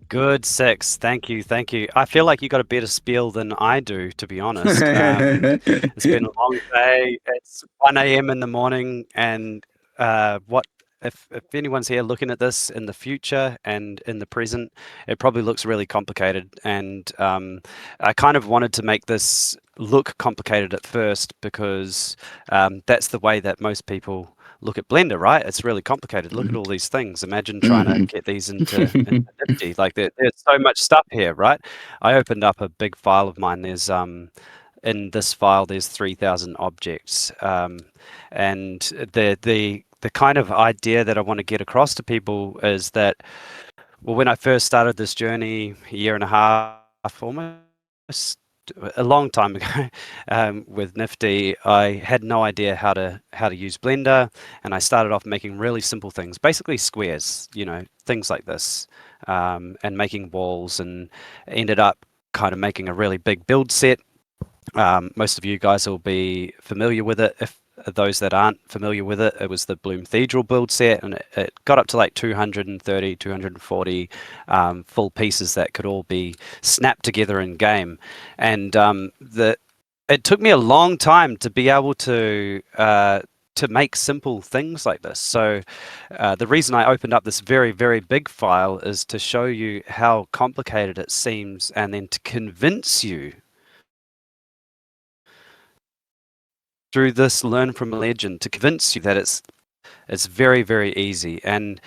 Good six. Thank you. Thank you. I feel like you got a better spiel than I do, to be honest. It's been a long day. It's 1 a.m. in the morning, and what if anyone's here looking at this in the future and in the present, it probably looks really complicated. And I kind of wanted to make this look complicated at first because that's the way that most people look at Blender, right? It's really complicated. Look at all these things. Imagine trying to get these into Nifty. Like there's so much stuff here, right? I opened up a big file of mine. There's in this file there's 3,000 objects, and the kind of idea that I want to get across to people is that, well, when I first started this journey a year and a half, almost a long time ago, with Nifty, I had no idea how to use Blender, and I started off making really simple things, basically squares, things like this, and making walls, and ended up kind of making a really big build set. Most of you guys will be familiar with it. If those that aren't familiar with it, it was the Bloom Cathedral build set, and it got up to like 230, 240 full pieces that could all be snapped together in game. And it took me a long time to be able to make simple things like this. So the reason I opened up this very, very big file is to show you how complicated it seems, and then to convince you through this learn from a legend, to convince you that it's very, very easy. And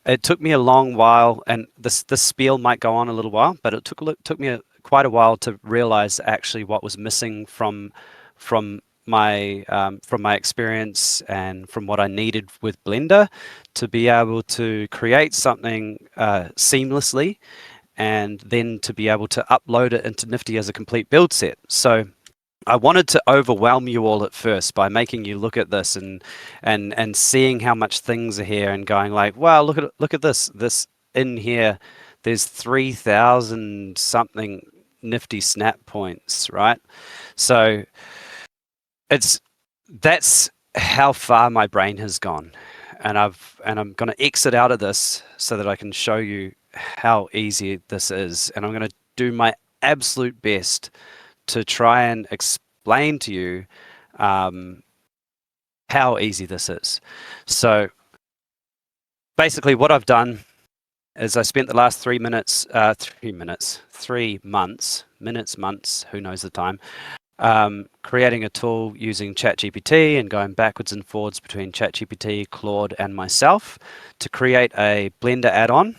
it took me a long while, and this spiel might go on a little while, but it took me quite a while to realize actually what was missing from my experience and from what I needed with Blender to be able to create something seamlessly, and then to be able to upload it into Nifty as a complete build set. So I wanted to overwhelm you all at first by making you look at this and seeing how much things are here, and going like, wow, look at this in here. There's 3,000 something Nifty snap points, right? So that's how far my brain has gone, and I'm going to exit out of this so that I can show you how easy this is, and I'm going to do my absolute best to try and explain to you how easy this is. So basically what I've done is I spent the last 3 months, who knows the time, creating a tool using ChatGPT and going backwards and forwards between ChatGPT, Claude, and myself to create a Blender add-on,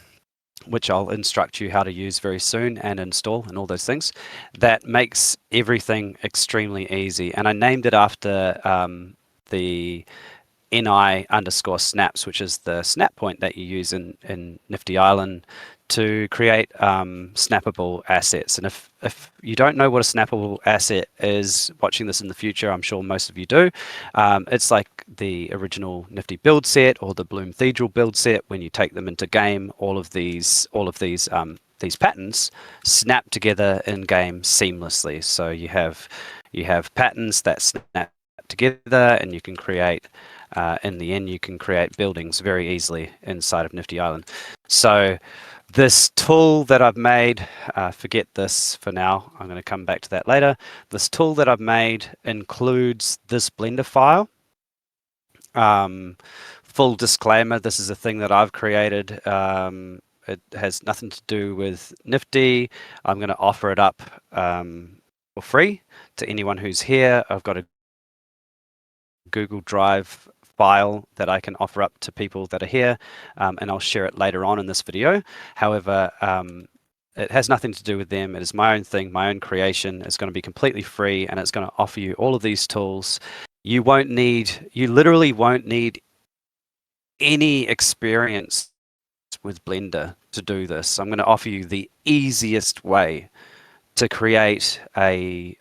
which I'll instruct you how to use very soon and install and all those things, that makes everything extremely easy. And I named it after the ni_snaps, which is the snap point that you use in Nifty Island to create snappable assets. And if you don't know what a snappable asset is, watching this in the future, I'm sure most of you do. It's like the original Nifty build set or the Bloom Cathedral build set. When you take them into game, all of these patterns snap together in game seamlessly. So you have patterns that snap together, and you can create in the end you can create buildings very easily inside of Nifty Island. So this tool that I've made, forget this for now, I'm going to come back to that later. This tool that I've made includes this Blender file. Full disclaimer, this is a thing that I've created. It has nothing to do with Nifty. I'm going to offer it up for free to anyone who's here. I've got a Google Drive file that I can offer up to people that are here, and I'll share it later on in this video. However, it has nothing to do with them. It is my own thing, my own creation. It's going to be completely free, and it's going to offer you all of these tools. You literally won't need any experience with Blender to do this. I'm going to offer you the easiest way to create a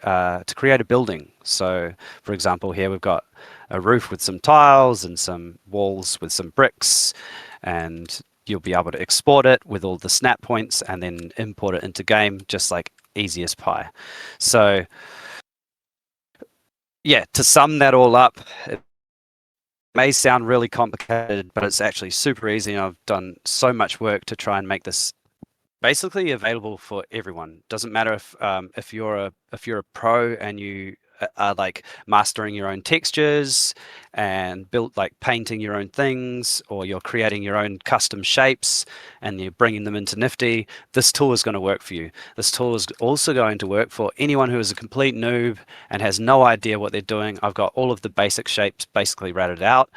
building. So, for example, here we've got a roof with some tiles and some walls with some bricks, and you'll be able to export it with all the snap points and then import it into game just like easy as pie. So yeah, to sum that all up, it may sound really complicated, but it's actually super easy. I've done so much work to try and make this basically available for everyone. Doesn't matter if you're a pro and you are like mastering your own textures and built like painting your own things, or you're creating your own custom shapes and you're bringing them into Nifty. This tool is going to work for you. This tool is also going to work for anyone who is a complete noob and has no idea what they're doing. I've got all of the basic shapes basically ratted out,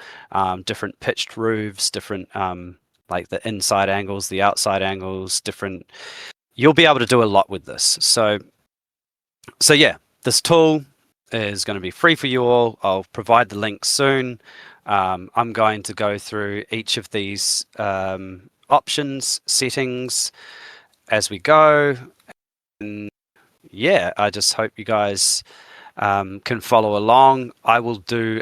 different pitched roofs, different like the inside angles, the outside angles, different. You'll be able to do a lot with this. So yeah, this tool is going to be free for you all. I'll provide the link soon. I'm going to go through each of these options, settings as we go. And yeah, I just hope you guys can follow along. I will do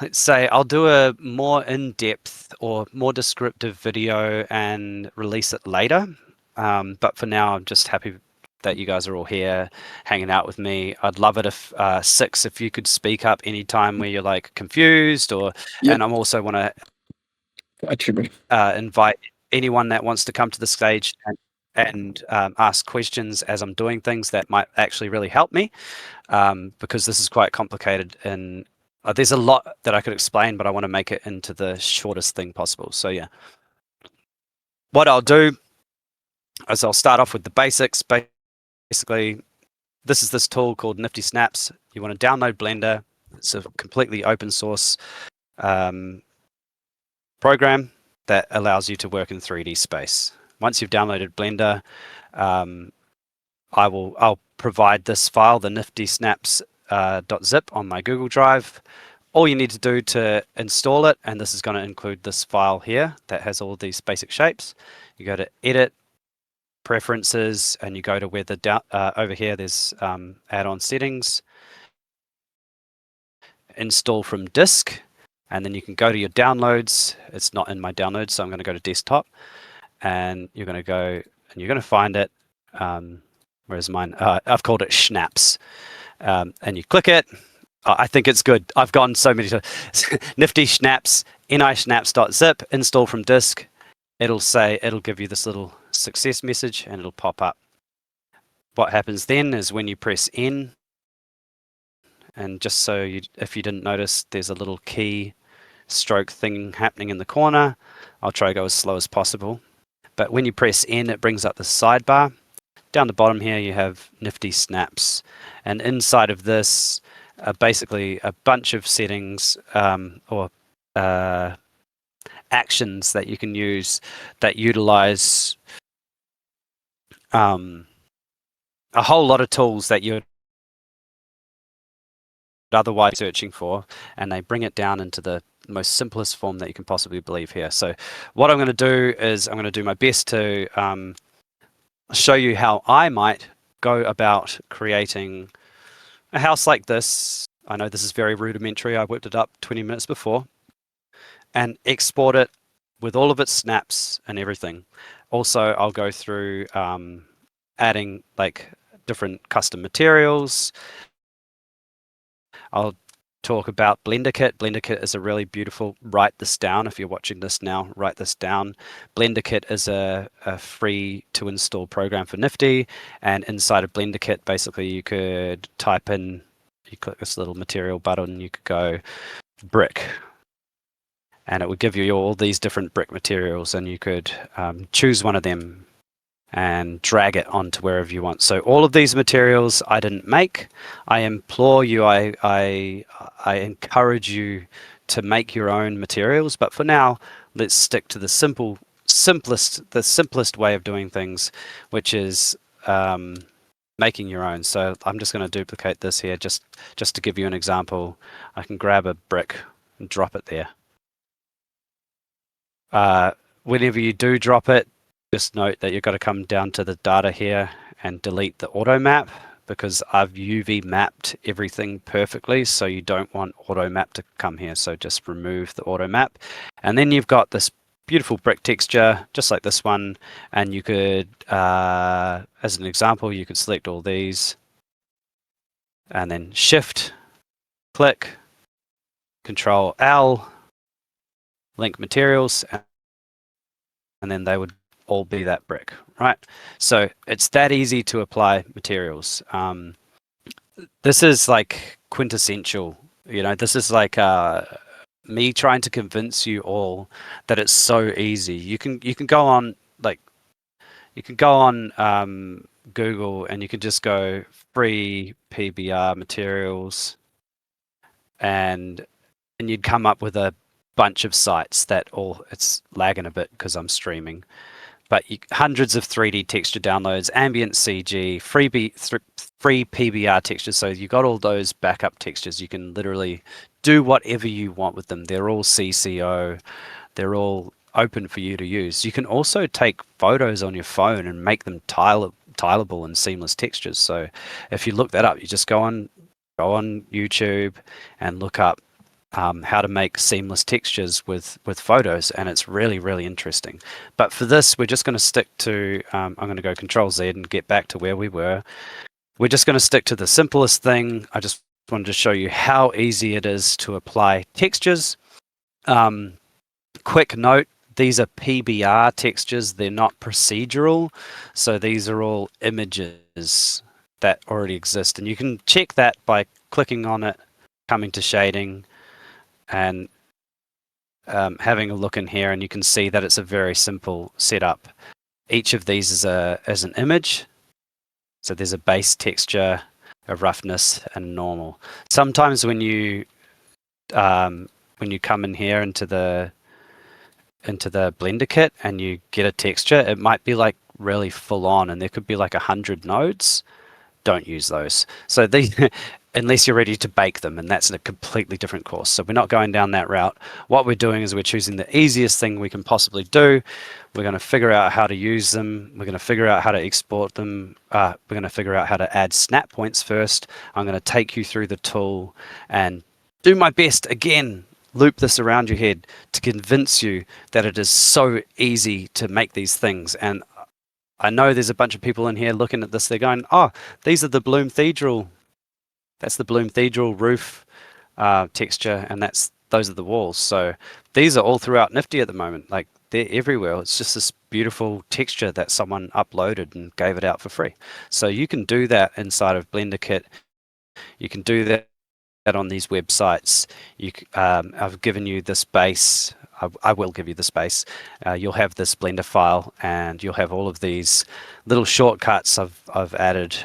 let's say I'll do a more in-depth or more descriptive video and release it later. But for now, I'm just happy that you guys are all here hanging out with me. I'd love it if Six, if you could speak up anytime where you're like confused, or and I'm also want to invite anyone that wants to come to the stage and ask questions as I'm doing things that might actually really help me, because this is quite complicated and there's a lot that I could explain, but I want to make it into the shortest thing possible. So yeah, what I'll do is I'll start off with the basics. Basically, this is this tool called Nifty Snaps. You want to download Blender. It's a completely open source program that allows you to work in 3D space. Once you've downloaded Blender, I'll provide this file, the Nifty Snaps .zip on my Google Drive. All you need to do to install it, and this is going to include this file here that has all these basic shapes. You go to Edit, Preferences, and you go to where the over here there's add-on settings, install from disk, and then you can go to your downloads. It's not in my downloads, so I'm going to go to desktop, and you're going to go and you're going to find it. Where's mine? I've called it Schnaps, and you click it. I think it's good. I've gotten so many Nifty Schnaps, ni-schnaps.zip, install from disk. It'll give you this little success message and it'll pop up. What happens then is when you press N, and just so if you didn't notice, there's a little key stroke thing happening in the corner. I'll try to go as slow as possible. But when you press N, it brings up the sidebar. Down the bottom here, you have Nifty Snaps. And inside of this, basically a bunch of settings or actions that you can use that utilize a whole lot of tools that you're otherwise searching for, and they bring it down into the most simplest form that you can possibly believe here. So what I'm going to do is I'm going to do my best to show you how I might go about creating a house like this. I know this is very rudimentary. I whipped it up 20 minutes before, and export it with all of its snaps and everything. Also, I'll go through adding like different custom materials. I'll talk about BlenderKit. BlenderKit is a really beautiful, write this down. If you're watching this now, write this down. BlenderKit is a free to install program for Nifty. And inside of BlenderKit, basically you could type in, you click this little material button, you could go brick. And it would give you all these different brick materials, and you could choose one of them and drag it onto wherever you want. So all of these materials I didn't make. I implore you, I encourage you to make your own materials. But for now, let's stick to the simplest way of doing things, which is making your own. So I'm just going to duplicate this here just to give you an example. I can grab a brick and drop it there. Whenever you do drop it, just note that you've got to come down to the data here and delete the auto map, because I've UV mapped everything perfectly, so you don't want auto map to come here. So just remove the auto map, and then you've got this beautiful brick texture just like this one, and you could as an example, you could select all these and then shift click, Control L, link materials, and then they would all be that brick, right? So it's that easy to apply materials. This is like quintessential, this is like me trying to convince you all that it's so easy. You can go on Google, and you can just go free PBR materials, and you'd come up with a bunch of sites that all, it's lagging a bit because I'm streaming, but hundreds of 3D texture downloads, ambient CG, free PBR textures. So you got all those backup textures. You can literally do whatever you want with them. They're all CCO. They're all open for you to use. You can also take photos on your phone and make them tileable and seamless textures. So if you look that up, you just go on YouTube and look up how to make seamless textures with photos, and it's really, really interesting. But for this, we're just going to stick to, I'm going to go Control Z and get back to where we were. We're just going to stick to the simplest thing. I just wanted to show you how easy it is to apply textures. Quick note, these are PBR textures. They're not procedural. So these are all images that already exist. And you can check that by clicking on it, coming to shading, and having a look in here, and you can see that it's a very simple setup. Each of these is an image. So there's a base texture, a roughness, and normal. Sometimes when you come in here into the Blender kit and you get a texture, it might be like really full on, and there could be like 100 nodes. Don't use those. So these, unless you're ready to bake them, and that's a completely different course. So we're not going down that route. What we're doing is we're choosing the easiest thing we can possibly do. We're going to figure out how to use them. We're going to figure out how to export them. We're going to figure out how to add snap points first. I'm going to take you through the tool and do my best, again, loop this around your head to convince you that it is so easy to make these things. And I know there's a bunch of people in here looking at this. They're going, oh, these are the Bloom Cathedral. That's the Bloom Cathedral roof texture, and those are the walls. So these are all throughout Nifty at the moment. Like, they're everywhere. It's just this beautiful texture that someone uploaded and gave it out for free. So you can do that inside of Blender Kit. You can do that on these websites. I've given you the space. I will give you the space. You'll have this Blender file, and you'll have all of these little shortcuts. I've added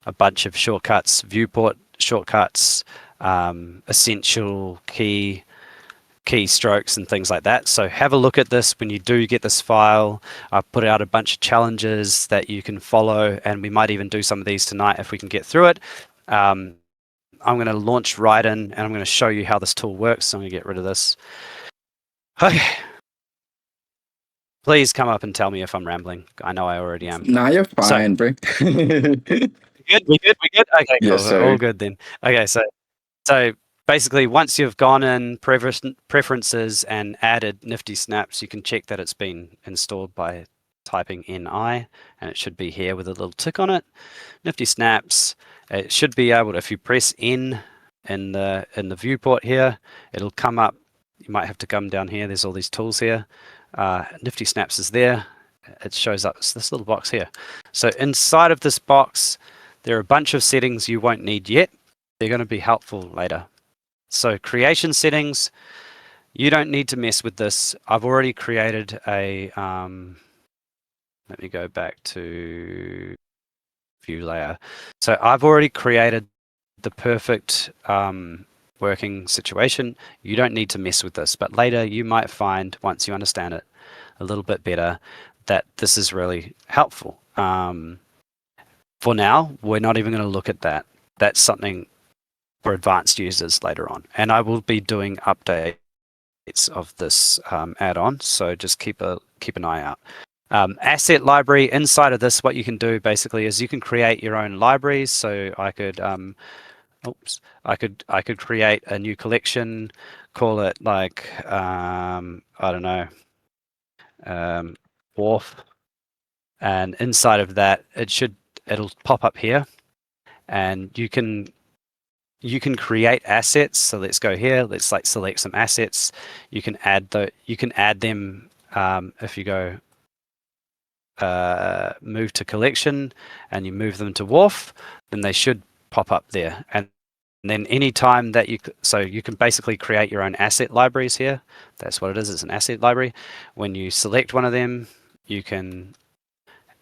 a bunch of shortcuts, viewport shortcuts, essential keystrokes and things like that. So have a look at this when you do get this file. I've put out a bunch of challenges that you can follow, and we might even do some of these tonight if we can get through it. I'm going to launch right in, and I'm going to show you how this tool works. So I'm going to get rid of this. Okay. Please come up and tell me if I'm rambling. I know I already am. Nah, you're fine, bro. Good? We good? Okay, cool. Yes, sir. All good then. Okay, so basically, once you've gone in preferences and added Nifty Snaps, you can check that it's been installed by typing NI, and it should be here with a little tick on it. Nifty Snaps. It should be able to, if you press N in the viewport here, it'll come up. You might have to come down here. There's all these tools here. Nifty Snaps is there. It shows up. It's this little box here. So inside of this box, there are a bunch of settings you won't need yet. They're going to be helpful later. So creation settings, you don't need to mess with this. I've already created a, let me go back to view layer. So I've already created the perfect working situation. You don't need to mess with this, but later you might find, once you understand it a little bit better, that this is really helpful. For now, we're not even going to look at that. That's something for advanced users later on. And I will be doing updates of this add-on, so just keep an eye out. Asset library, inside of this, what you can do basically is you can create your own libraries. So I could I could create a new collection, call it like I don't know, Wharf, and inside of that it'll pop up here, and you can create assets. So let's go here. Let's like select some assets. You can add them if you go move to collection and you move them to Wharf, then they should pop up there. And then anytime that you can basically create your own asset libraries here. That's what it is. It's an asset library. When you select one of them, you can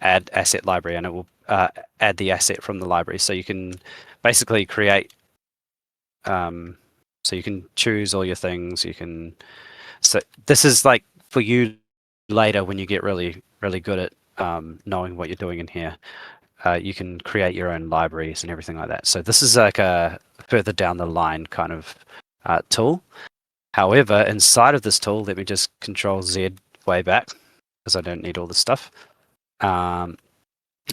add asset library, and it will add the asset from the library. So you can basically create. So you can choose all your things. You can. So this is like for you later when you get really good at knowing what you're doing in here. You can create your own libraries and everything like that. So this is like a further down the line kind of tool. However, inside of this tool, let me just Control Z way back because I don't need all this stuff.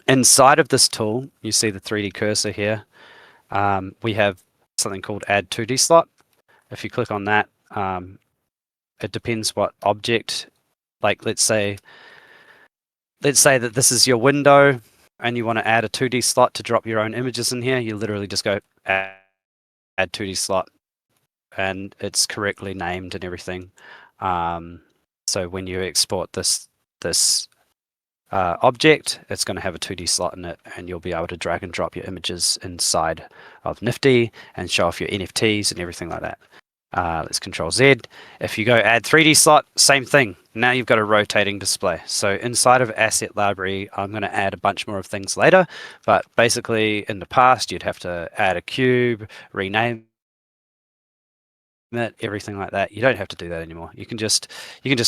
Inside of this tool, you see the 3D cursor here. We have something called Add 2D Slot. If you click on that, it depends what object. Like let's say that this is your window and you want to add a 2D slot to drop your own images in here. You literally just go add 2D slot, and it's correctly named and everything. So when you export this object, it's going to have a 2D slot in it, and you'll be able to drag and drop your images inside of Nifty and show off your NFTs and everything like that. Let's Control Z. If you go add 3D slot, same thing. Now you've got a rotating display. So inside of Asset Library, I'm going to add a bunch more of things later. But basically, in the past, you'd have to add a cube, rename it, everything like that. You don't have to do that anymore. You can just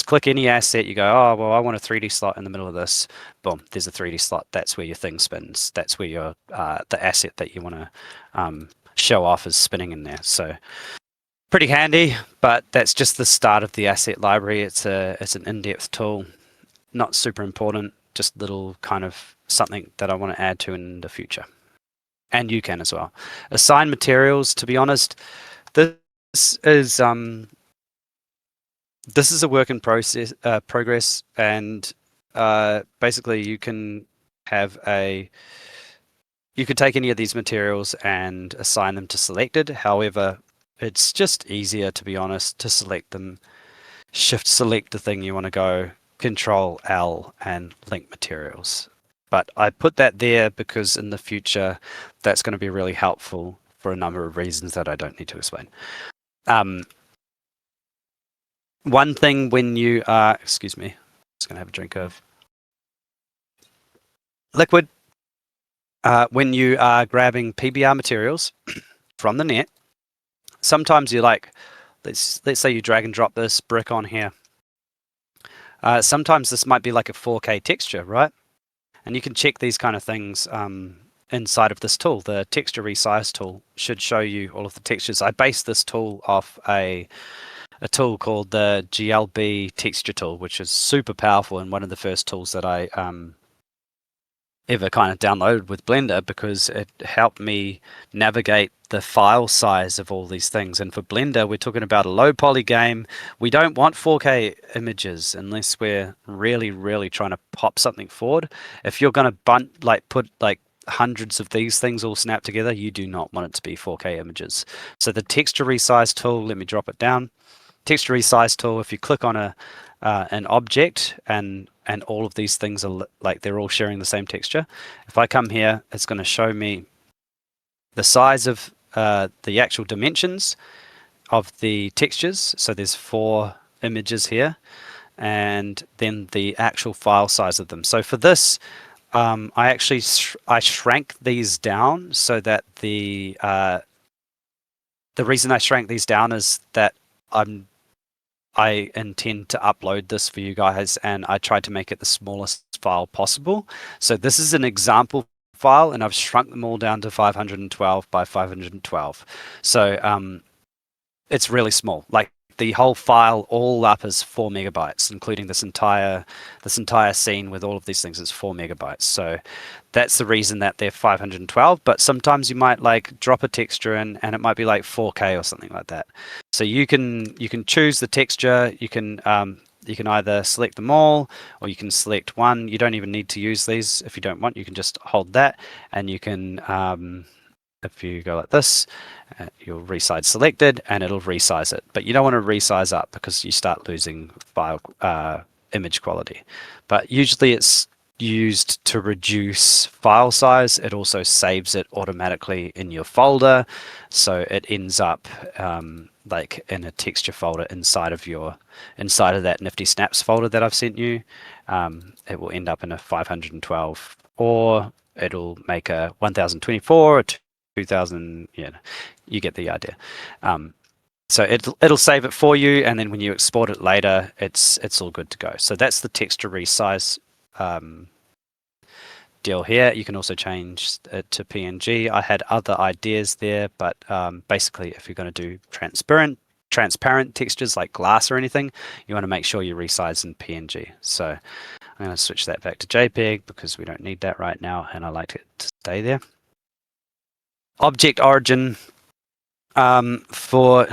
click any asset. You go, oh well, I want a 3D slot in the middle of this. Boom, there's a 3D slot. That's where your thing spins. That's where your the asset that you want to show off is spinning in there. So pretty handy, but that's just the start of the asset library. It's an in-depth tool, not super important, just little kind of something that I want to add to in the future. And you can as well. Assign materials, to be honest, this is a work in progress, and basically you can take any of these materials and assign them to selected. However, it's just easier, to be honest, to select them. Shift select the thing you want to go, Control L and link materials. But I put that there because in the future, that's going to be really helpful for a number of reasons that I don't need to explain. One thing when you are, excuse me, I'm just going to have a drink of liquid. When you are grabbing PBR materials from the net, sometimes you're like, let's say you drag and drop this brick on here. Sometimes this might be like a 4K texture, right? And you can check these kind of things inside of this tool. The texture resize tool should show you all of the textures. I based this tool off a tool called the GLB texture tool, which is super powerful and one of the first tools that I ever kind of downloaded with Blender, because it helped me navigate the file size of all these things. And for Blender, we're talking about a low poly game. We don't want 4K images unless we're really trying to pop something forward. If you're going to put hundreds of these things all snapped together, you do not want it to be 4K images. So the texture resize tool, let me drop it down. Texture resize tool, if you click on an object and all of these things are like they're all sharing the same texture. If I come here, it's going to show me the size of the actual dimensions of the textures. So there's 4 images here, and then the actual file size of them. So for this, I shrank these down so that the reason I shrank these down is that I intend to upload this for you guys, and I tried to make it the smallest file possible. So this is an example file, and I've shrunk them all down to 512 by 512. So it's really small. Like the whole file all up is 4 megabytes, including this entire scene with all of these things is 4 megabytes. So that's the reason that they're 512. But sometimes you might like drop a texture in, and it might be like 4K or something like that. So you can choose the texture. You can either select them all, or you can select one. You don't even need to use these if you don't want. You can just hold that, and you can if you go like this, you'll resize selected and it'll resize it. But you don't want to resize up because you start losing file image quality. But usually it's used to reduce file size. It also saves it automatically in your folder, so it ends up like in a texture folder inside of that Nifty Snaps folder that I've sent you. It will end up in a 512, or it'll make a 1024 or 2000. Yeah, you get the idea. So it'll save it for you, and then when you export it later, it's all good to go. So that's the texture resize deal here. You can also change it to PNG. I had other ideas there, but basically, if you're going to do transparent textures like glass or anything, you want to make sure you resize in PNG. So I'm going to switch that back to JPEG because we don't need that right now, and I like it to stay there. Object origin, for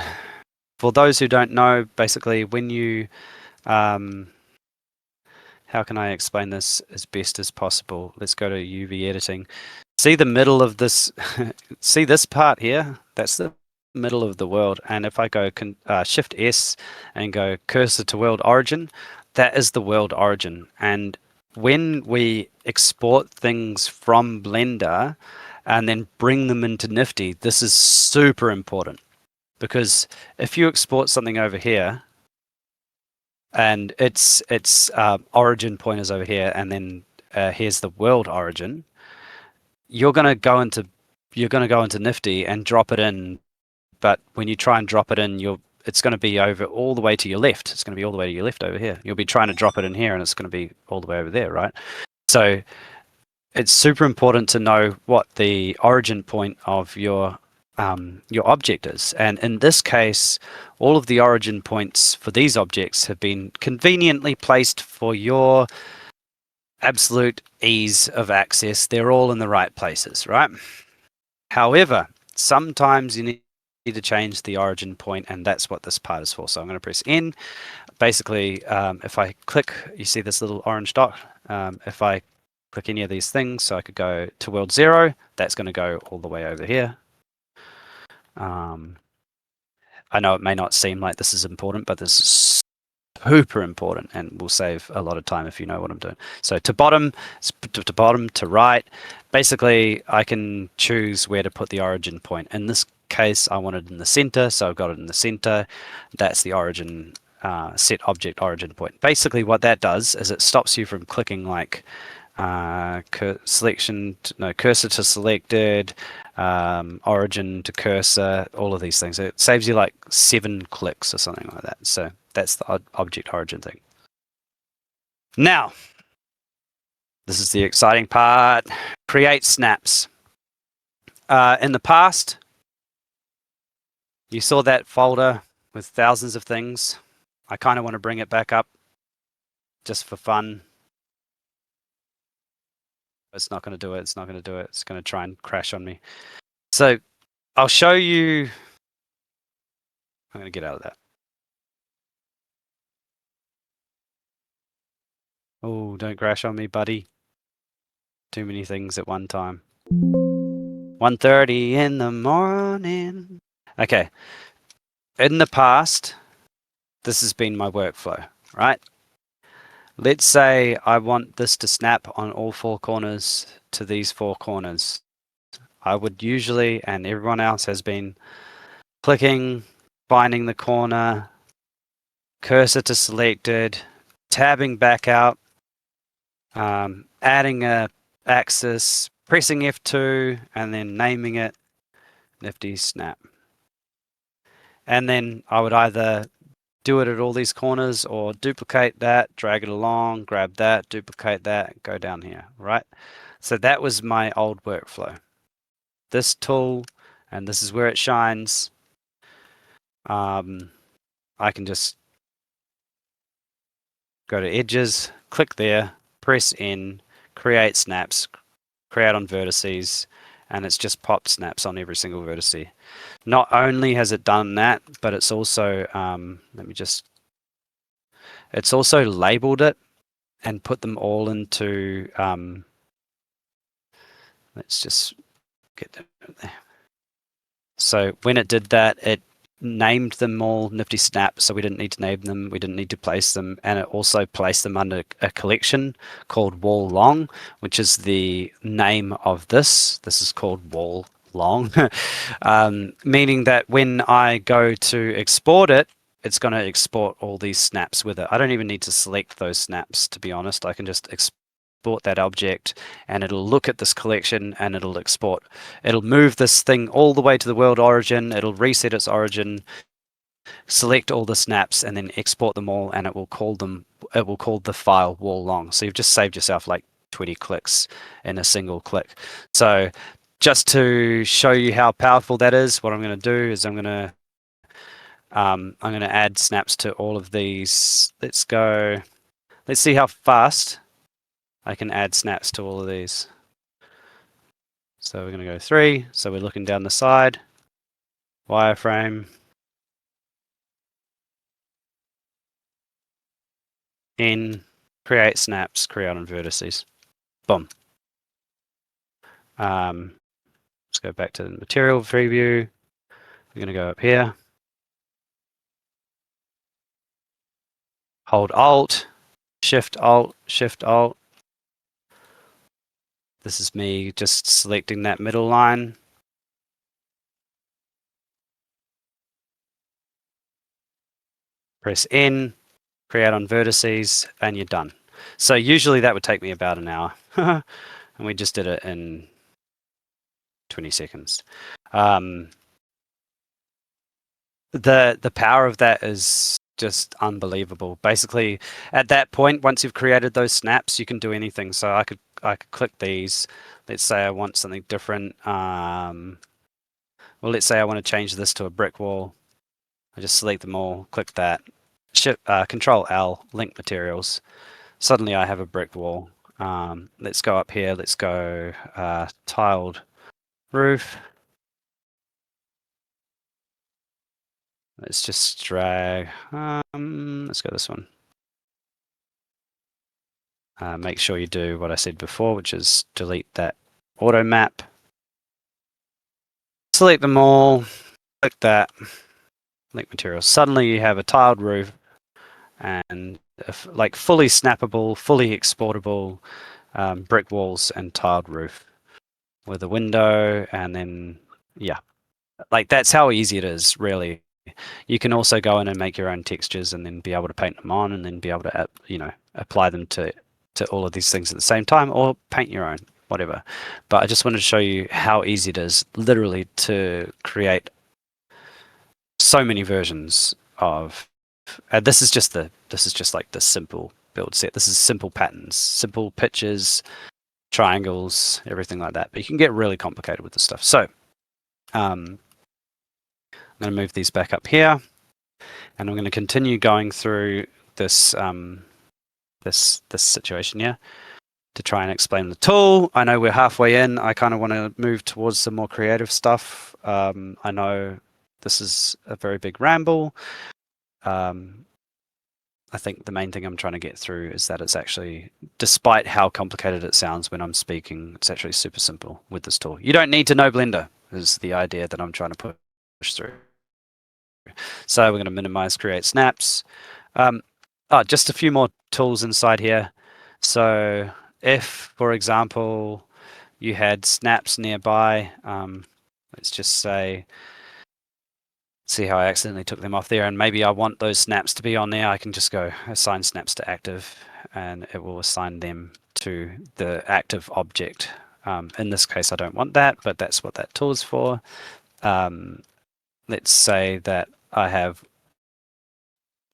those who don't know, basically when you how can I explain this as best as possible? Let's go to UV editing. See the middle of this, see this part here? That's the middle of the world. And if I go Shift S and go cursor to world origin, that is the world origin. And when we export things from Blender and then bring them into Nifty, this is super important, because if you export something over here, and its origin point is over here, and then here's the world origin, you're going to go into Nifty and drop it in, but when you try and drop it in, it's going to be over all the way to your left. It's going to be all the way to your left over here. You'll be trying to drop it in here, and it's going to be all the way over there, right? So it's super important to know what the origin point of your object is. And in this case, all of the origin points for these objects have been conveniently placed for your absolute ease of access. They're all in the right places, right? However, sometimes you need to change the origin point, and that's what this part is for. So I'm going to press N. Basically, if I click, you see this little orange dot. If I click any of these things, so I could go to world 0, that's going to go all the way over here. I know it may not seem like this is important, but this is super important and will save a lot of time if you know what I'm doing. So to bottom, to right, basically I can choose where to put the origin point. In this case, I want it in the center, so I've got it in the center. That's the origin, set object origin point. Basically what that does is it stops you from clicking like cursor to selected, origin to cursor, all of these things. It saves you like 7 clicks or something like that. So that's the object origin thing. Now, this is the exciting part. Create snaps. In the past, you saw that folder with thousands of things. I kind of want to bring it back up just for fun. It's not going to do it. It's not going to do it. It's going to try and crash on me. So I'll show you. I'm going to get out of that. Oh, don't crash on me, buddy. Too many things at one time. 1:30 in the morning. Okay. In the past, this has been my workflow, right? Let's say I want this to snap on all 4 corners to these 4 corners. I would usually, and everyone else has been, clicking, finding the corner, cursor to selected, tabbing back out, adding a axis, pressing F2, and then naming it Nifty Snap. And then I would either do it at all these corners or duplicate that, drag it along, grab that, duplicate that, go down here, right? So that was my old workflow. This tool, and this is where it shines. I can just go to edges, click there, press N, create snaps, create on vertices, and it's just popped snaps on every single vertice. Not only has it done that, but it's also, it's also labeled it and put them all into, let's just get that there. So when it did that, it named them all Nifty Snaps, so we didn't need to name them, we didn't need to place them, and it also placed them under a collection called Wall Long, which is the name of this. This is called Wall Long, meaning that when I go to export it, it's going to export all these snaps with it. I don't even need to select those snaps, to be honest. I can just export that object and it'll look at this collection and it'll export. It'll move this thing all the way to the world origin. It'll reset its origin, select all the snaps, and then export them all, and it will call the file Wall Long. So you've just saved yourself like 20 clicks in a single click. So just to show you how powerful that is, what I'm going to do is I'm going to add snaps to all of these. Let's see how fast I can add snaps to all of these. So we're going to go 3. So we're looking down the side, wireframe, in, create snaps, create on vertices. Boom. Let's go back to the material preview. We're going to go up here. Hold Alt, Shift Alt, Shift Alt. This is me just selecting that middle line. Press N, create on vertices, and you're done. So usually that would take me about an hour. And we just did it in 20 seconds. The power of that is just unbelievable. Basically, at that point, once you've created those snaps, you can do anything. So I could click these. Let's say I want something different. Well, let's say I want to change this to a brick wall. I just select them all, click that, Control L, link materials. Suddenly I have a brick wall. Let's go up here. Let's go tiled roof. Let's just drag. Let's go this one. Make sure you do what I said before, which is delete that auto map. Select them all. Click that. Link materials. Suddenly you have a tiled roof and like fully snappable, fully exportable brick walls and tiled roof with a window, and then yeah, like that's how easy it is, really. You can also go in and make your own textures and then be able to paint them on and then be able to apply them to all of these things at the same time, or paint your own, whatever. But I just wanted to show you how easy it is literally to create so many versions of this is just like the simple build set. This is simple patterns, simple pictures, triangles, everything like that. But you can get really complicated with this stuff. So I'm going to move these back up here, and I'm going to continue going through this this situation here to try and explain the tool. I know we're halfway in. I kind of want to move towards some more creative stuff. I know this is a very big ramble. I think the main thing I'm trying to get through is that it's actually, despite how complicated it sounds when I'm speaking, it's actually super simple with this tool. You don't need to know Blender, is the idea that I'm trying to push through. So we're going to minimize, create snaps. Just a few more tools inside here. So if, for example, you had snaps nearby, let's just say, see how I accidentally took them off there, and maybe I want those snaps to be on there. I can just go assign snaps to active, and it will assign them to the active object. In this case, I don't want that, but that's what that tool is for. Let's say that I have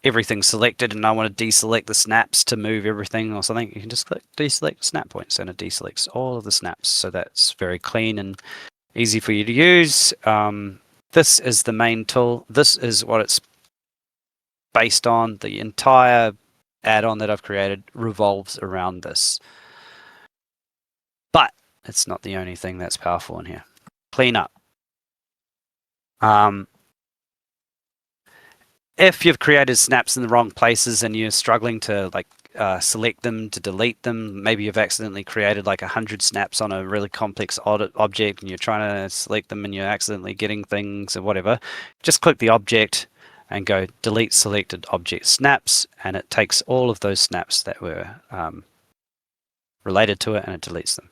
everything selected and I want to deselect the snaps to move everything or something. You can just click deselect snap points, and it deselects all of the snaps. So that's very clean and easy for you to use. This is the main tool. This is what it's based on. The entire add-on that I've created revolves around this. But it's not the only thing that's powerful in here. Clean up. If you've created snaps in the wrong places and you're struggling to like select them, to delete them. Maybe you've accidentally created like 100 snaps on a really complex object and you're trying to select them and you're accidentally getting things or whatever. Just click the object and go delete selected object snaps, and it takes all of those snaps that were related to it and it deletes them.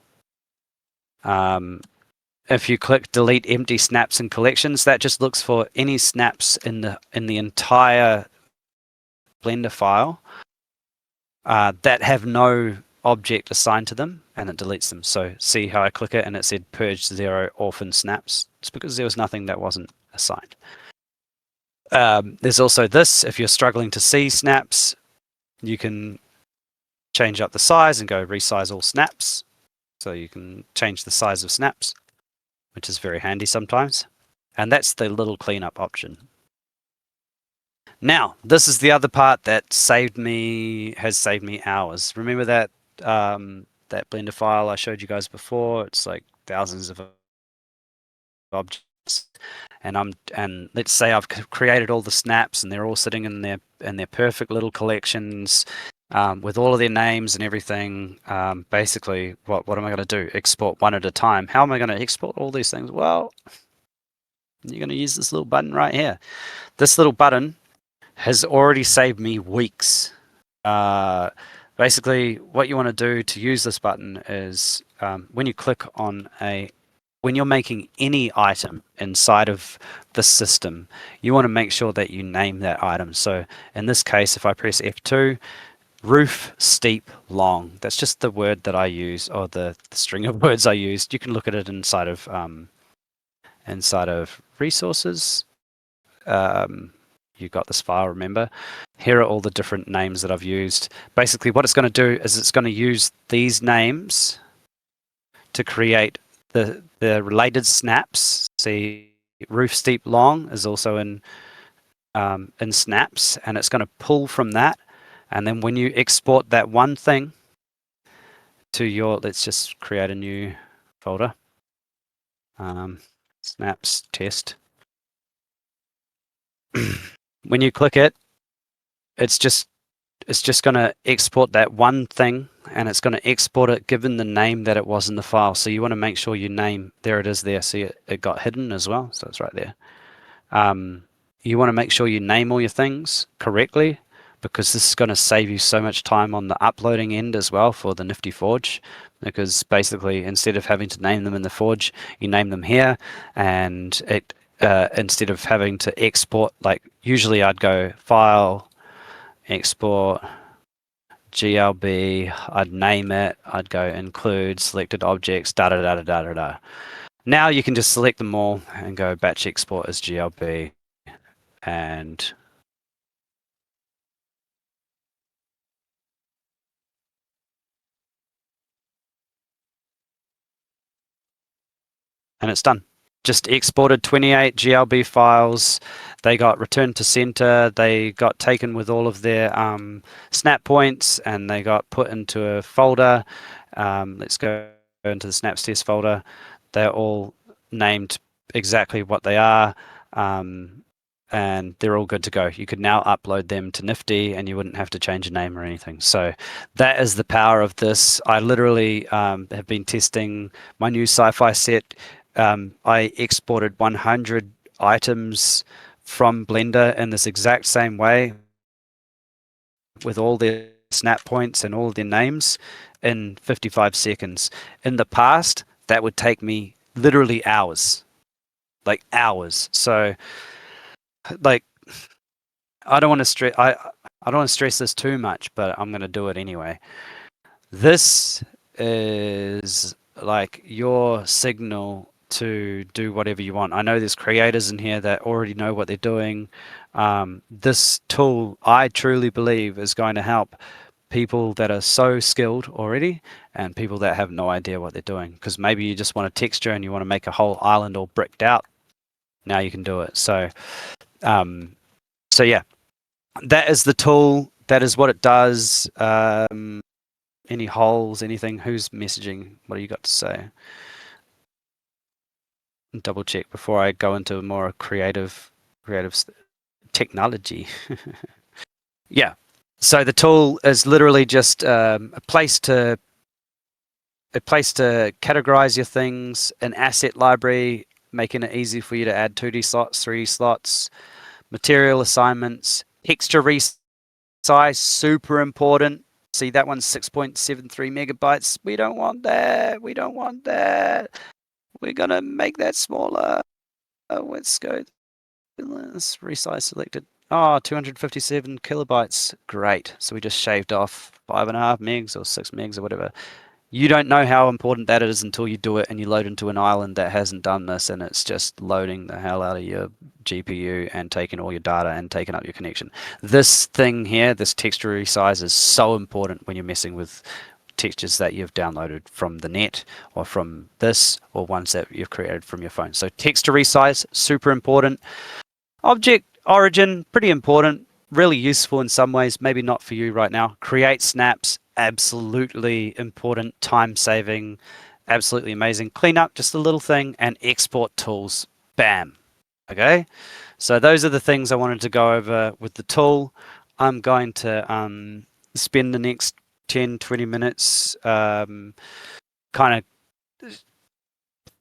If you click delete empty snaps and collections, that just looks for any snaps in the entire Blender file that have no object assigned to them, and it deletes them. So see how I click it and it said purge 0 orphan snaps? It's because there was nothing that wasn't assigned. There's also this. If you're struggling to see snaps, you can change up the size and go resize all snaps. So you can change the size of snaps, which is very handy sometimes. And that's the little cleanup option. Now, this is the other part that has saved me hours. Remember that that Blender file I showed you guys before? It's like thousands of objects, and let's say I've created all the snaps and they're all sitting in their perfect little collections with all of their names and everything. Basically, what am I going to do? Export one at a time. How am I going to export all these things? Well, you're going to use this little button right here. This little button has already saved me weeks. Basically, what you want to do to use this button is when you click on when you're making any item inside of the system, you want to make sure that you name that item. So in this case, if I press F2, roof, steep, long. That's just the word that I use, or the string of words I used. You can look at it inside of resources. You got this file, remember? Here are all the different names that I've used. Basically, what it's going to do is it's going to use these names to create the related snaps. See, roof, steep, long is also in snaps, and it's going to pull from that. And then when you export that one thing to your, let's just create a new folder. Snaps test. When you click it, it's just going to export that one thing, and it's going to export it given the name that it was in the file. So you want to make sure you name, there it is there. See, it got hidden as well, so it's right there. You want to make sure you name all your things correctly, because this is going to save you so much time on the uploading end as well for the Nifty Forge, because basically instead of having to name them in the Forge, you name them here, and it instead of having to export, like usually I'd go File, Export, GLB, I'd name it, I'd go Include, Selected Objects, da da da da da da da. Now you can just select them all and go Batch Export as GLB, and it's done. Just exported 28 GLB files. They got returned to center. They got taken with all of their snap points, and they got put into a folder. Let's go into the snaps test folder. They're all named exactly what they are, and they're all good to go. You could now upload them to Nifty, and you wouldn't have to change a name or anything. So that is the power of this. I literally have been testing my new sci-fi set. I exported 100 items from Blender in this exact same way, with all their snap points and all their names, in 55 seconds. In the past, that would take me literally hours, like hours. So, like, I don't want to stress. I don't want to stress this too much, but I'm going to do it anyway. This is like your signal to do whatever you want. I know there's creators in here that already know what they're doing. This tool, I truly believe, is going to help people that are so skilled already and people that have no idea what they're doing. Because maybe you just want a texture and you want to make a whole island all bricked out. Now you can do it. So yeah, that is the tool. That is what it does. Any holes, anything? Who's messaging? What do you got to say? Double check before I go into more creative technology. Yeah. So the tool is literally just a place to categorize your things, an asset library, making it easy for you to add 2D slots, 3D slots, material assignments, texture resize, super important. See, that one's 6.73 megabytes. We don't want that. We don't want that. We're going to make that smaller. Let's go. Let's resize selected. Oh, 257 kilobytes. Great. So we just shaved off 5.5 megs or 6 megs or whatever. You don't know how important that is until you do it and you load into an island that hasn't done this, and it's just loading the hell out of your GPU and taking all your data and taking up your connection. This thing here, this texture resize, is so important when you're messing with textures that you've downloaded from the net or from this or ones that you've created from your phone. So texture resize, super important. Object origin, pretty important, really useful in some ways, maybe not for you right now. Create snaps, absolutely important, time saving, absolutely amazing. Cleanup, just a little thing, and export tools, bam. Okay, so those are the things I wanted to go over with the tool. I'm going to spend the next 10-20 minutes kind of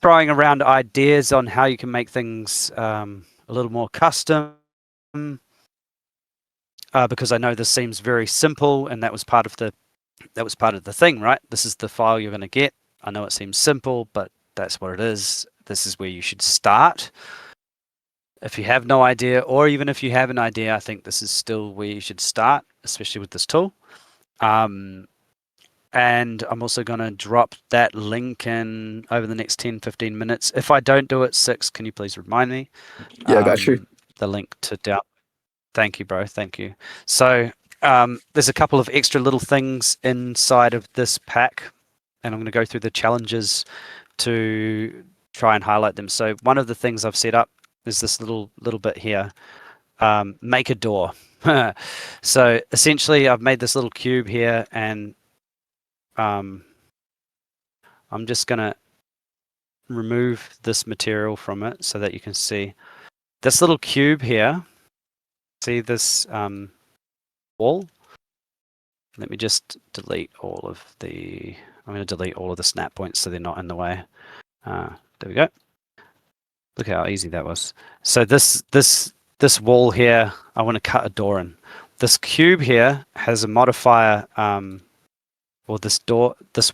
throwing around ideas on how you can make things a little more custom, because I know this seems very simple, and that was part of the thing, right? This is the file you're going to get. I know it seems simple, but that's what it is. This is where you should start. If you have no idea, or even if you have an idea, I think this is still where you should start, especially with this tool. And I'm also going to drop that link in over the next 10-15 minutes. If I don't do it 6, can you please remind me? Yeah, I got you. The link to down. Thank you, bro. Thank you. So there's a couple of extra little things inside of this pack, and I'm going to go through the challenges to try and highlight them. So one of the things I've set up is this little bit here. Make a door. So essentially, I've made this little cube here, and I'm just going to remove this material from it so that you can see this little cube here. See this wall? Let me just delete all of the... I'm going to delete all of the snap points so they're not in the way. There we go. Look how easy that was. So this wall here, I want to cut a door in. This cube here has a modifier, or this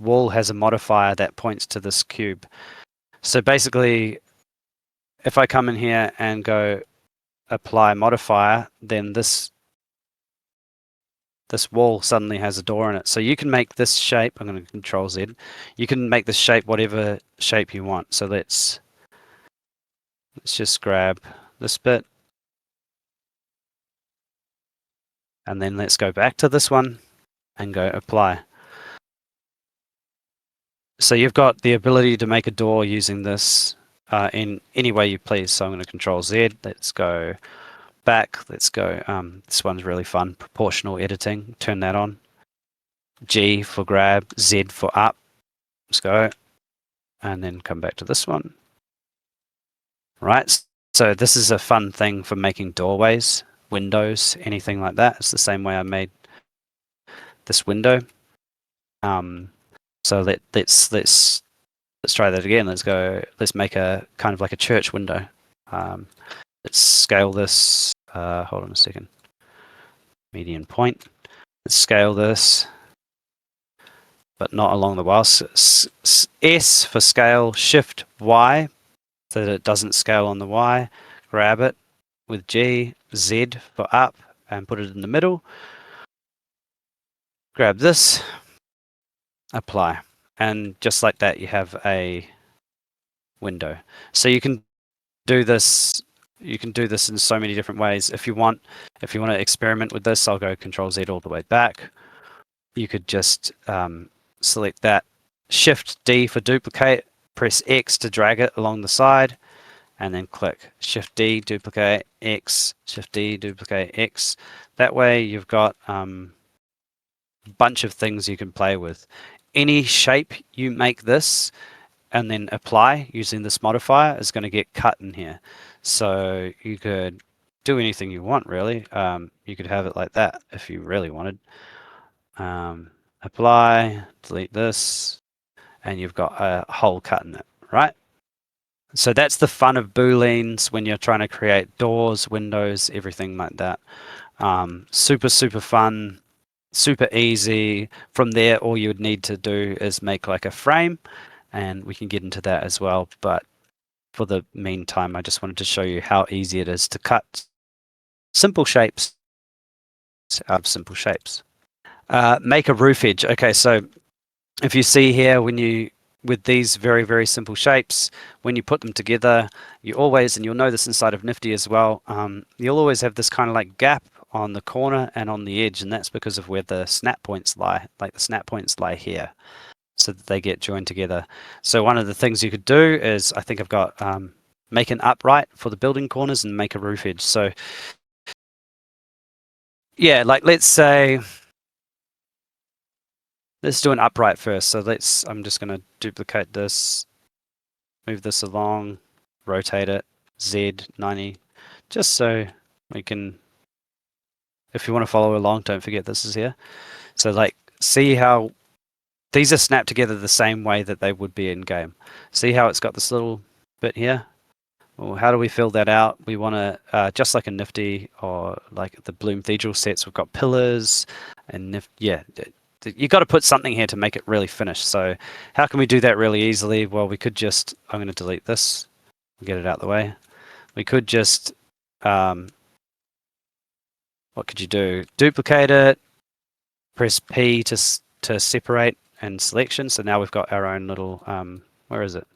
wall has a modifier that points to this cube. So basically, if I come in here and go apply modifier, then this wall suddenly has a door in it. So you can make this shape. I'm going to Control Z. You can make this shape whatever shape you want. So let's just grab this bit, and then let's go back to this one and go apply. So you've got the ability to make a door using this in any way you please. So I'm going to Control Z. Let's go back. Let's go. This one's really fun. Proportional editing. Turn that on. G for grab. Z for up. Let's go. And then come back to this one. Right. So this is a fun thing for making doorways, windows, anything like that. It's the same way I made this window. So let's try that again. Let's go. Let's make a kind of like a church window. Let's scale this. Hold on a second. Median point. Let's scale this, but not along the wall. S for scale. Shift Y so that it doesn't scale on the Y. Grab it with G. Z for up and put it in the middle. Grab this. Apply, and just like that, you have a window. So you can do this. You can do this in so many different ways. If you want to experiment with this, I'll go Control Z all the way back. You could just select that, Shift D for duplicate, press X to drag it along the side, and then click Shift D, duplicate X, Shift D, duplicate X. That way you've got a bunch of things you can play with. Any shape you make this and then apply using this modifier is going to get cut in here. So you could do anything you want, really. You could have it like that if you really wanted. Apply, delete this, and you've got a hole cut in it, right? So that's the fun of booleans when you're trying to create doors, windows, everything like that. Super, super fun, super easy. From there, all you would need to do is make like a frame, and we can get into that as well. But for the meantime, I just wanted to show you how easy it is to cut simple shapes out of simple shapes. Make a roof edge. Okay, so if you see here, with these very, very simple shapes, when you put them together, you always, and you'll know this inside of Nifty as well, you'll always have this kind of like gap on the corner and on the edge, and that's because of where the snap points lie. Like the snap points lie here, so that they get joined together. So one of the things you could do is, I think I've got make an upright for the building corners and make a roof edge. So yeah, like let's say, let's do an upright first. So I'm just going to duplicate this, move this along, rotate it, Z 90, just so we can, if you want to follow along, don't forget this is here. So like, see how these are snapped together the same way that they would be in game. See how it's got this little bit here? Well, how do we fill that out? We want to, just like a Nifty or like the Bloom Cathedral sets, we've got pillars and you got to put something here to make it really finish. So how can we do that really easily? Well, we could just, I'm going to delete this, get it out of the way. We could just, what could you do? Duplicate it, press P to separate and selection. So now we've got our own little, where is it?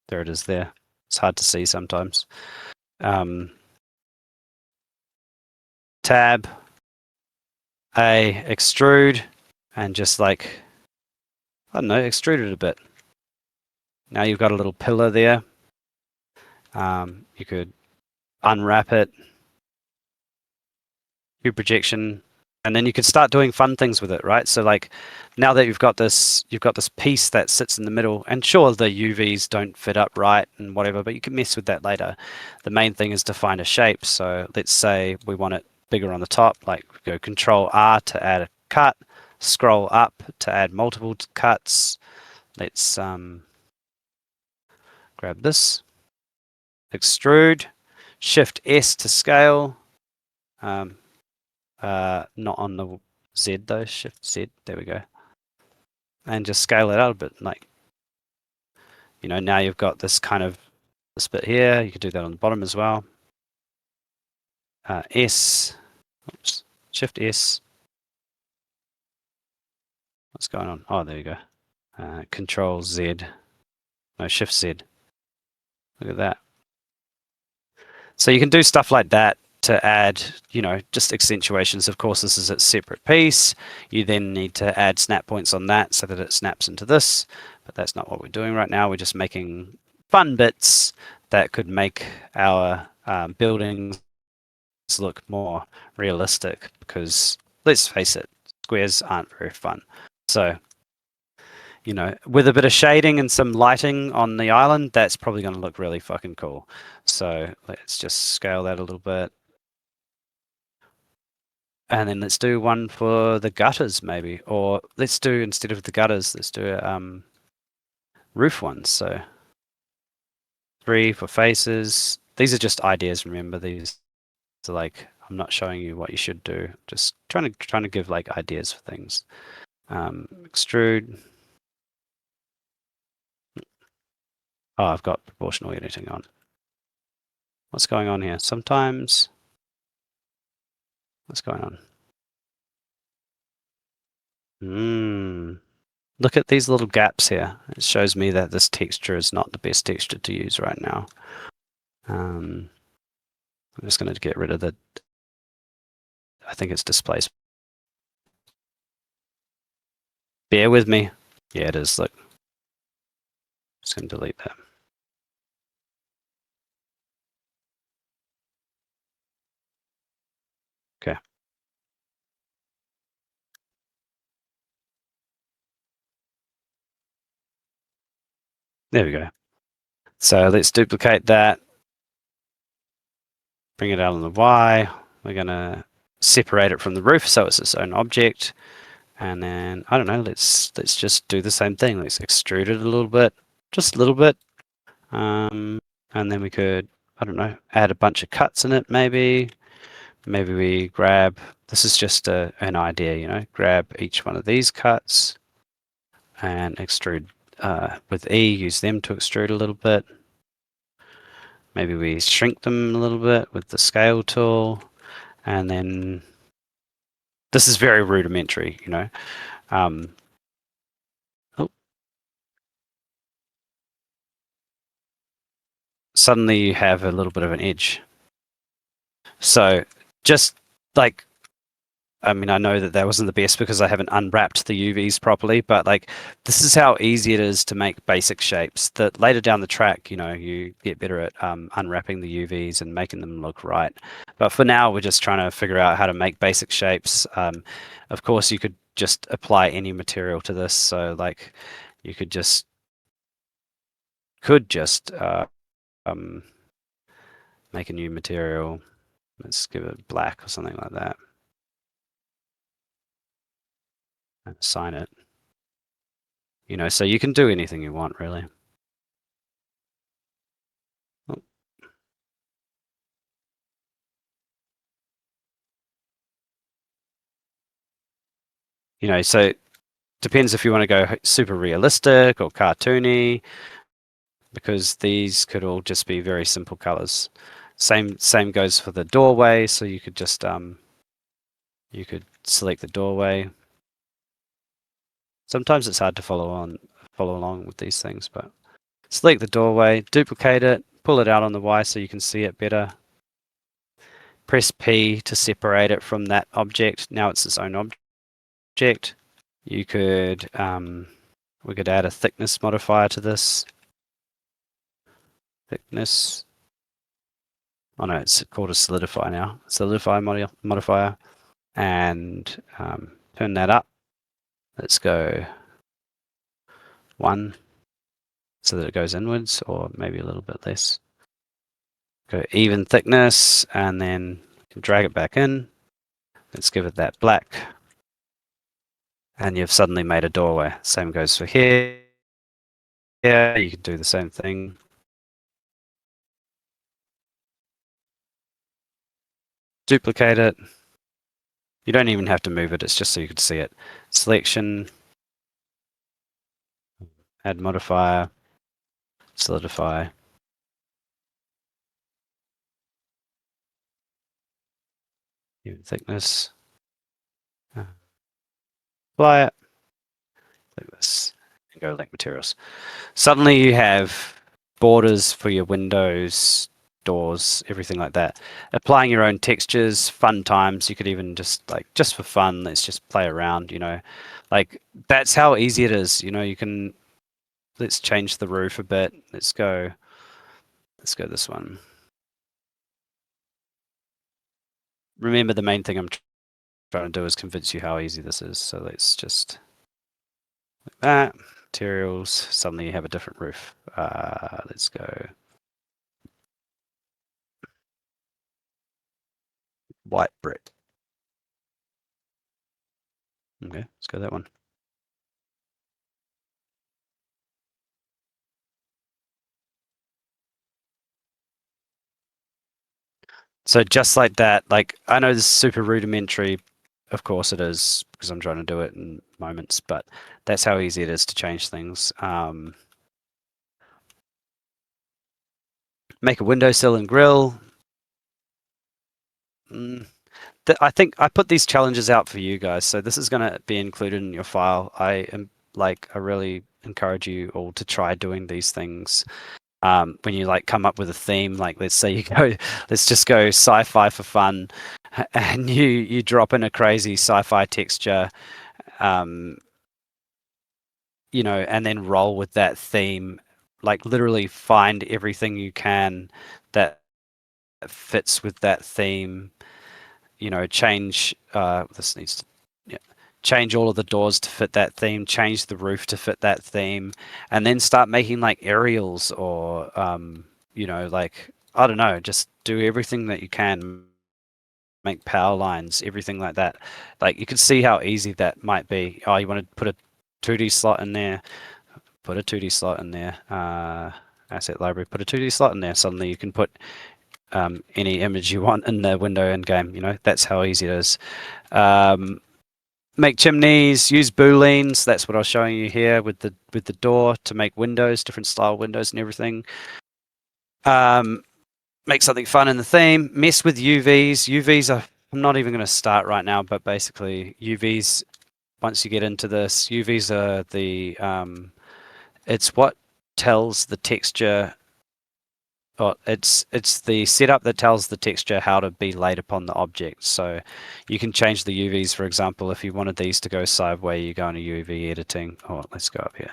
There it is there. It's hard to see sometimes. Tab, A, extrude, and just like, I don't know, extrude it a bit. Now you've got a little pillar there. You could unwrap it, view projection, and then you could start doing fun things with it, right? So like now that you've got this piece that sits in the middle, and sure, the UVs don't fit up right and whatever, but you can mess with that later. The main thing is to find a shape. So let's say we want it bigger on the top, like go Control R to add a cut, scroll up to add multiple cuts. Let's grab this, extrude, Shift S to scale. Not on the Z though, Shift Z, there we go. And just scale it out a bit, like, now you've got this kind of, this bit here, you could do that on the bottom as well. S, oops, Shift S. What's going on? Oh, there you go. Control Z, no, Shift Z. Look at that. So you can do stuff like that to add, just accentuations. Of course, this is a separate piece. You then need to add snap points on that so that it snaps into this, but that's not what we're doing right now. We're just making fun bits that could make our buildings look more realistic, because let's face it, squares aren't very fun. So, with a bit of shading and some lighting on the island, that's probably going to look really fucking cool. So let's just scale that a little bit. And then let's do one for the gutters maybe, or let's do, instead of the gutters, let's do roof ones. So 3 for faces. These are just ideas, remember. These are like, I'm not showing you what you should do, just trying to give like ideas for things. Extrude. Oh, I've got proportional editing on. What's going on here? Sometimes, what's going on? Look at these little gaps here. It shows me that this texture is not the best texture to use right now. I'm just going to get rid of the, I think it's displacement. Bear with me. Yeah, it is. Look, just going to delete that. Okay. There we go. So let's duplicate that. bring it out on the Y. We're going to separate it from the roof so it's its own object. And then, I don't know, let's just do the same thing. Let's extrude it a little bit, just a little bit. And then we could, I don't know, add a bunch of cuts in it maybe. Maybe we grab, this is just an idea, you know, grab each one of these cuts and extrude with E, use them to extrude a little bit. Maybe we shrink them a little bit with the scale tool, and then this is very rudimentary, you know. Oh, suddenly you have a little bit of an edge. So just like, I mean, I know that wasn't the best because I haven't unwrapped the UVs properly, but like this is how easy it is to make basic shapes. That later down the track, you know, you get better at unwrapping the UVs and making them look right. But for now, we're just trying to figure out how to make basic shapes. Of course, you could just apply any material to this. So like you could just make a new material. Let's give it black or something like that. And assign it. You know, so you can do anything you want, really. Oh. You know, so depends if you want to go super realistic or cartoony, because these could all just be very simple colors. Same goes for the doorway. So you could just you could select the doorway. Sometimes it's hard to follow along with these things, but select the doorway, duplicate it, pull it out on the Y so you can see it better. Press P to separate it from that object. Now it's its own object. You could we could add a thickness modifier to this. Thickness. Oh no, it's called a solidify now. Solidify modifier, and turn that up. Let's go 1 so that it goes inwards, or maybe a little bit less. Go even thickness, and then drag it back in. Let's give it that black. And you've suddenly made a doorway. Same goes for here. Yeah, you can do the same thing. Duplicate it. You don't even have to move it, it's just so you can see it. Selection, add modifier, solidify. Even thickness. Apply it. Like this. And go link materials. Suddenly you have borders for your windows, doors, everything like that. Applying your own textures, fun times. You could even just for fun, let's just play around, you know. Like that's how easy it is. You know, you can, let's change the roof a bit. Let's go this one. Remember, the main thing I'm trying to do is convince you how easy this is. So let's just like that. Materials, suddenly you have a different roof. Let's go white brick. Okay, let's go that one. So just like that, like I know this is super rudimentary. Of course it is, because I'm trying to do it in moments, but that's how easy it is to change things. Make a windowsill and grill. I think I put these challenges out for you guys, so this is going to be included in your file. I really encourage you all to try doing these things. When you like come up with a theme, like let's say you go, let's just go sci-fi for fun, and you drop in a crazy sci-fi texture, you know, and then roll with that theme. Like literally find everything you can that fits with that theme. You know, change this needs to, yeah, change all of the doors to fit that theme, change the roof to fit that theme, and then start making like aerials or you know, like I don't know, just do everything that you can, make power lines, everything like that. Like you can see how easy that might be. Oh, you want to put a 2D slot in there, put a 2D slot in there. Asset library, put a 2D slot in there. Suddenly you can put any image you want in the window in game. You know, that's how easy it is. Make chimneys, use booleans. That's what I was showing you here with the door to make windows, different style windows and everything. Make something fun in the theme. Mess with UVs. UVs are, I'm not even going to start right now, but basically UVs, once you get into this, UVs are the, it's what tells the texture, or it's the setup that tells the texture how to be laid upon the object. So you can change the UVs, for example, if you wanted these to go sideways, you go into UV editing. Oh, let's go up here.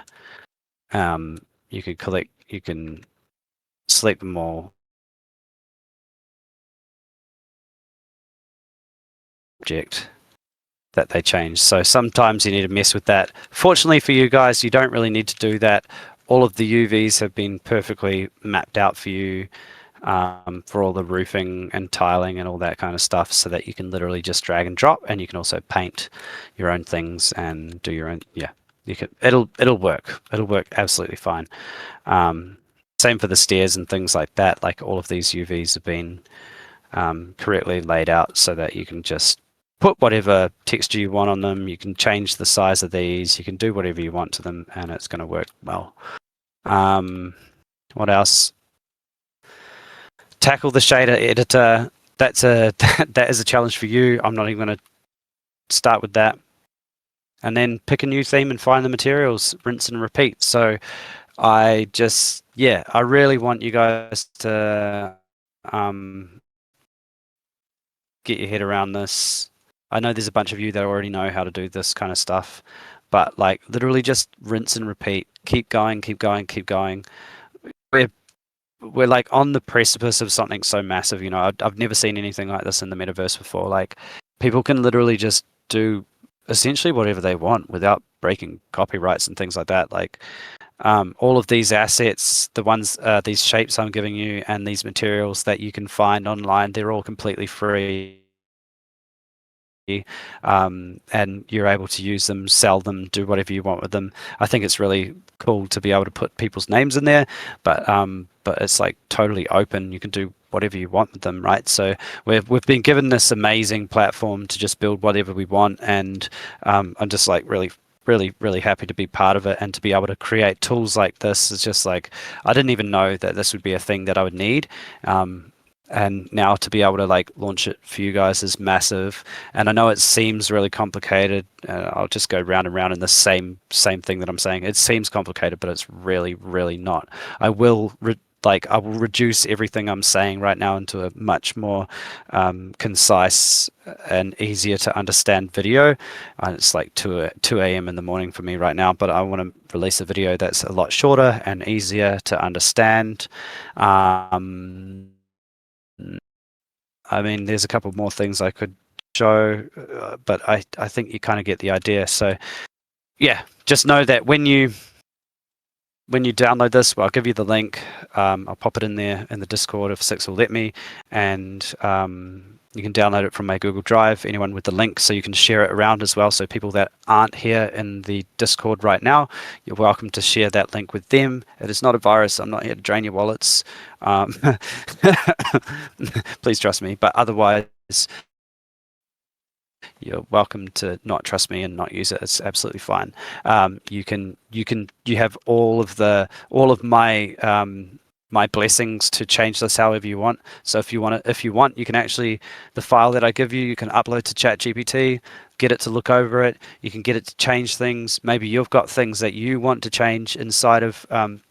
You can select them all. Object that they change. So sometimes you need to mess with that. Fortunately for you guys, you don't really need to do that. All of the UVs have been perfectly mapped out for you for all the roofing and tiling and all that kind of stuff, so that you can literally just drag and drop, and you can also paint your own things and do your own. Yeah, you can. It'll work. It'll work absolutely fine. Same for the stairs and things like that. Like all of these UVs have been correctly laid out so that you can just put whatever texture you want on them. You can change the size of these. You can do whatever you want to them, and it's going to work well. What else? Tackle the shader editor. That is a challenge for you. I'm not even going to start with that. And then pick a new theme and find the materials. Rinse and repeat. So I really want you guys to get your head around this. I know there's a bunch of you that already know how to do this kind of stuff, but like literally just rinse and repeat. Keep going, keep going, keep going. We're like on the precipice of something so massive. You know, I've never seen anything like this in the metaverse before. Like people can literally just do essentially whatever they want without breaking copyrights and things like that. Like all of these assets, the ones, these shapes I'm giving you, and these materials that you can find online, they're all completely free. And you're able to use them, sell them, do whatever you want with them. I think it's really cool to be able to put people's names in there, but it's like totally open. You can do whatever you want with them, right? So we've been given this amazing platform to just build whatever we want, and I'm just like really happy to be part of it, and to be able to create tools like this is just like, I didn't even know that this would be a thing that I would need. And now to be able to like launch it for you guys is massive. And I know it seems really complicated. I'll just go round and round in the same thing that I'm saying. It seems complicated, but it's really not. I will reduce everything I'm saying right now into a much more concise and easier to understand video. It's like 2 a.m. in the morning for me right now, but I want to release a video that's a lot shorter and easier to understand. I mean, there's a couple more things I could show, but I think you kind of get the idea. So yeah, just know that when you download this, well, I'll give you the link. I'll pop it in there in the Discord if Six will let me, and you can download it from my Google Drive, anyone with the link, so you can share it around as well. So people that aren't here in the Discord right now, you're welcome to share that link with them. It is not a virus. I'm not here to drain your wallets. Please trust me. But otherwise, you're welcome to not trust me and not use it. It's absolutely fine. You have all of my blessings to change this however you want. So if you want, you can actually, the file that I give you, you can upload to ChatGPT, get it to look over it. You can get it to change things. Maybe you've got things that you want to change inside of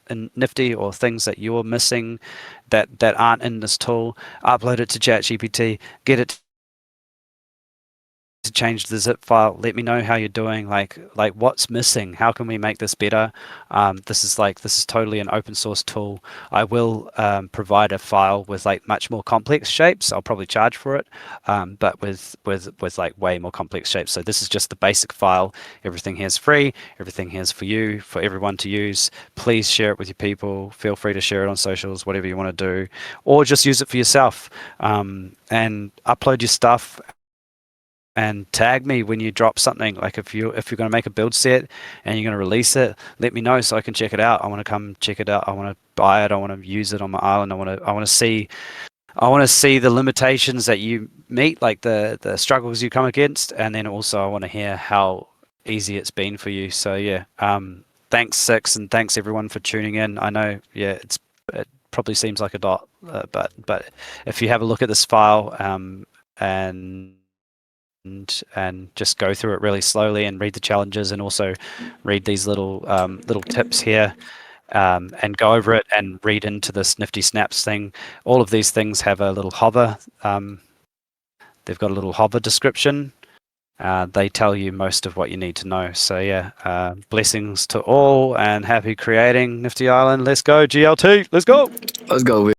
in Nifty, or things that you're missing that aren't in this tool. Upload it to ChatGPT, get it to change the zip file, let me know how you're doing. Like what's missing? How can we make this better? This is totally an open source tool. I will provide a file with like much more complex shapes. I'll probably charge for it, but with like way more complex shapes. So this is just the basic file. Everything here is free. Everything here is for you, for everyone to use. Please share it with your people. Feel free to share it on socials, whatever you want to do, or just use it for yourself, and upload your stuff and tag me when you drop something. Like if you're going to make a build set and you're going to release it, let me know so I can check it out. I want to come check it out. I want to buy it. I want to use it on my island. I want to see the limitations that you meet, like the struggles you come against, and then also I want to hear how easy it's been for you. So yeah, thanks Six, and thanks everyone for tuning in. I know, yeah, it probably seems like a dot, but if you have a look at this file, and just go through it really slowly and read the challenges, and also read these little tips here, and go over it and read into this Nifty Snaps thing. All of these things have a little hover. They've got a little hover description. They tell you most of what you need to know. So yeah, blessings to all and happy creating, Nifty Island. Let's go GLT. Let's go. Let's go.